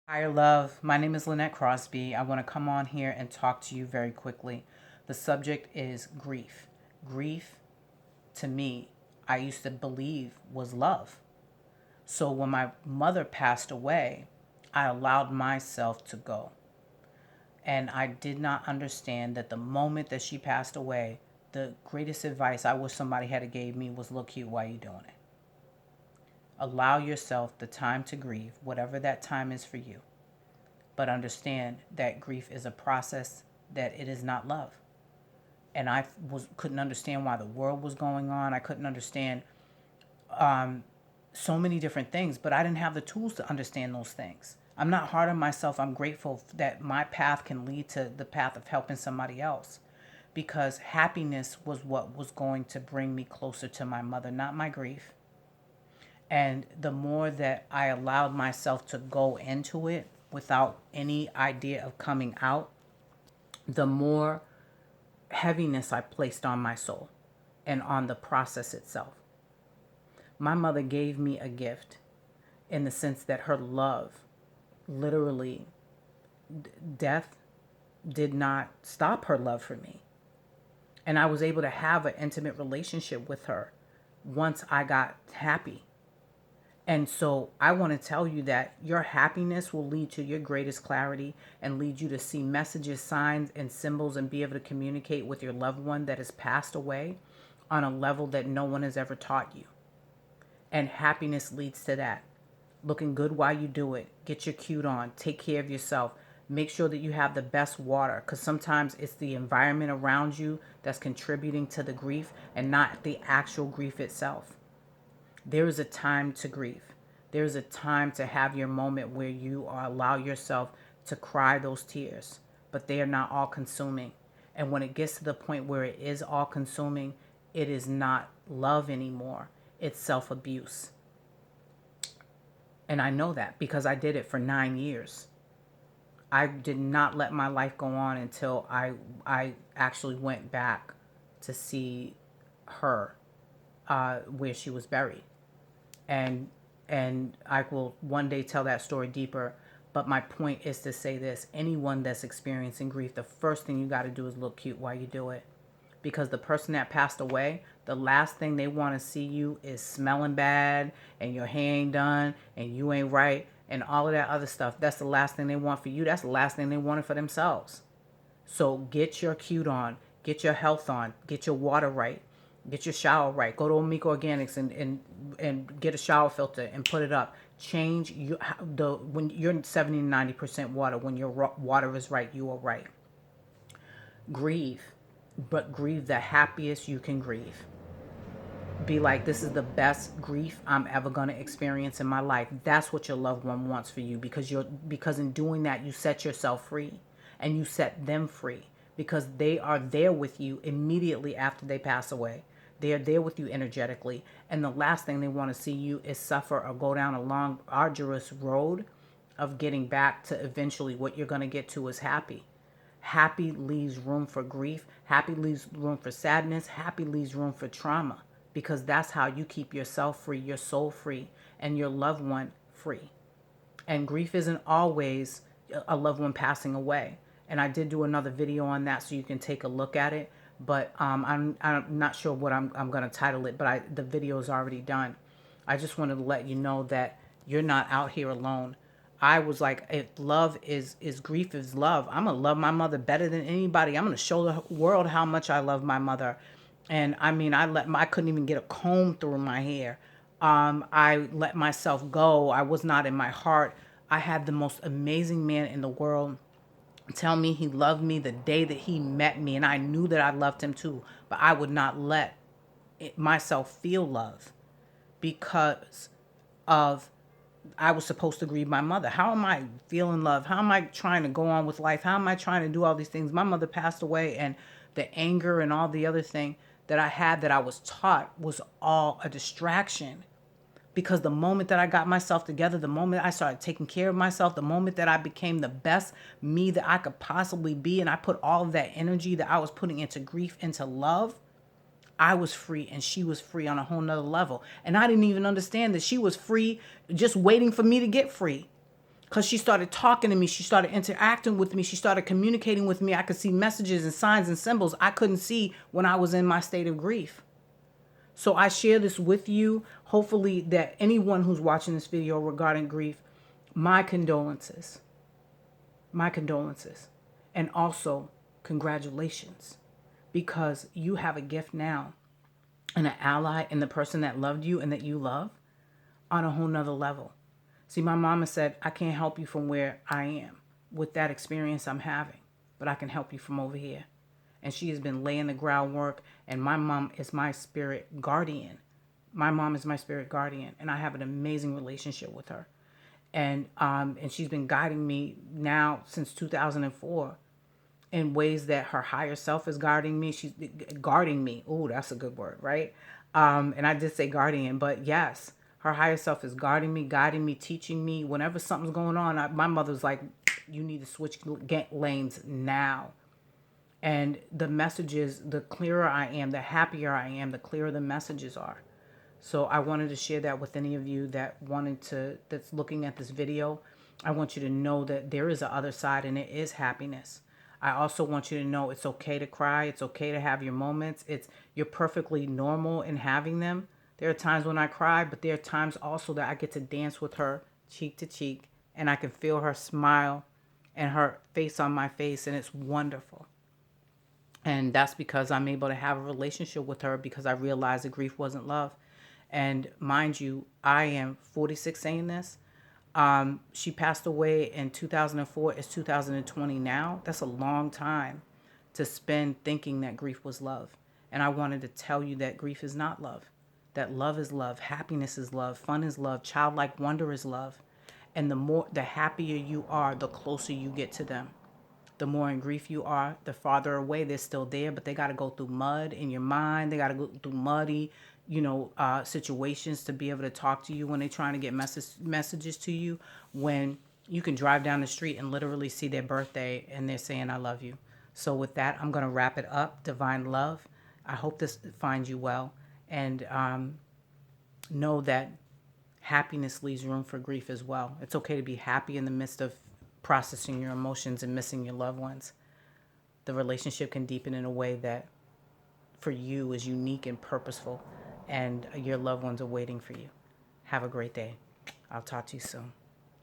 Higher love. My name is Lynette Crosby. I want to come on here and talk to you very quickly. The subject is grief. Grief, to me, I used to believe was love. So when my mother passed away, I allowed myself to go. And I did not understand that the moment that she passed away, the greatest advice I wish somebody had gave me was look cute while you doing it. Allow yourself the time to grieve, whatever that time is for you. But understand that grief is a process, that it is not love. And I couldn't understand why the world was going on. I couldn't understand so many different things, but I didn't have the tools to understand those things. I'm not hard on myself. I'm grateful that my path can lead to the path of helping somebody else, because happiness was what was going to bring me closer to my mother, not my grief. And the more that I allowed myself to go into it without any idea of coming out, the more heaviness I placed on my soul and on the process itself. My mother gave me a gift in the sense that her love, literally, death did not stop her love for me. And I was able to have an intimate relationship with her once I got happy. And so I want to tell you that your happiness will lead to your greatest clarity and lead you to see messages, signs, and symbols and be able to communicate with your loved one that has passed away on a level that no one has ever taught you. And happiness leads to that. Looking good while you do it. Get your cute on. Take care of yourself. Make sure that you have the best water, because sometimes it's the environment around you that's contributing to the grief and not the actual grief itself. There is a time to grieve. There is a time to have your moment where you allow yourself to cry those tears, but they are not all consuming. And when it gets to the point where it is all consuming, it is not love anymore. It's self-abuse. And I know that because I did it for 9 years. I did not let my life go on until I actually went back to see her where she was buried. And I will one day tell that story deeper. But my point is to say this: anyone that's experiencing grief, the first thing you got to do is look cute while you do it, because the person that passed away, the last thing they want to see you is smelling bad and your hair ain't done and you ain't right and all of that other stuff. That's the last thing they want for you. That's the last thing they wanted for themselves. So get your cute on, get your health on, get your water right, get your shower right. Go to Omega Organics and get a shower filter and put it up. Change when you're 70 to 90% water. When your water is right, you are right. Grieve, but grieve the happiest you can grieve. Be like, this is the best grief I'm ever going to experience in my life. That's what your loved one wants for you, because in doing that you set yourself free and you set them free, because they are there with you immediately after they pass away. They are there with you energetically, and the last thing they want to see you is suffer or go down a long arduous road of getting back to eventually what you're going to get to is happy. Happy leaves room for grief. Happy leaves room for sadness. Happy leaves room for trauma, because that's how you keep yourself free, your soul free, and your loved one free. And grief isn't always a loved one passing away. And I did do another video on that, so you can take a look at it. But I'm not sure what I'm going to title it, but the video is already done. I just wanted to let you know that you're not out here alone. I was like, if love is grief is love, I'm going to love my mother better than anybody. I'm going to show the world how much I love my mother. And I mean, I couldn't even get a comb through my hair. I let myself go. I was not in my heart. I had the most amazing man in the world tell me he loved me the day that he met me, and I knew that I loved him too, but I would not let myself feel love because of I was supposed to grieve my mother. How am I feeling love? How am I trying to go on with life? How am I trying to do all these things? My mother passed away, and the anger and all the other thing that I had that I was taught was all a distraction. Because the moment that I got myself together, the moment I started taking care of myself, the moment that I became the best me that I could possibly be, and I put all of that energy that I was putting into grief into love, I was free and she was free on a whole nother level. And I didn't even understand that she was free just waiting for me to get free. because she started talking to me. She started interacting with me. She started communicating with me. I could see messages and signs and symbols I couldn't see when I was in my state of grief. So I share this with you. Hopefully that anyone who's watching this video regarding grief, my condolences. My condolences. And also, congratulations. Because you have a gift now and an ally in the person that loved you and that you love on a whole nother level. See, my mama said, I can't help you from where I am with that experience I'm having, but I can help you from over here. And she has been laying the groundwork, and my mom is my spirit guardian. My mom is my spirit guardian, and I have an amazing relationship with her. And she's been guiding me now since 2004 in ways that her higher self is guarding me. She's guarding me. Oh, that's a good word, right? And I did say guardian, but yes, her higher self is guarding me, guiding me, teaching me. Whenever something's going on, my mother's like, you need to switch lanes now. And the messages, the clearer I am, the happier I am, the clearer the messages are. So I wanted to share that with any of you that's looking at this video. I want you to know that there is a other side, and it is happiness. I also want you to know it's okay to cry. It's okay to have your moments. You're perfectly normal in having them. There are times when I cry, but there are times also that I get to dance with her cheek to cheek, and I can feel her smile and her face on my face, and it's wonderful. And that's because I'm able to have a relationship with her, because I realized that grief wasn't love. And mind you, I am 46 saying this. She passed away in 2004. It's 2020 now. That's a long time to spend thinking that grief was love. And I wanted to tell you that grief is not love. That love is love. Happiness is love. Fun is love. Childlike wonder is love. And the happier you are, the closer you get to them. The more in grief you are, the farther away. They're still there, but they got to go through mud in your mind. They got to go through muddy, situations to be able to talk to you when they're trying to get messages to you. When you can drive down the street and literally see their birthday and they're saying, I love you. So with that, I'm going to wrap it up. Divine love. I hope this finds you well. And know that happiness leaves room for grief as well. It's okay to be happy in the midst of processing your emotions and missing your loved ones. The relationship can deepen in a way that for you is unique and purposeful, and your loved ones are waiting for you. Have a great day. I'll talk to you soon.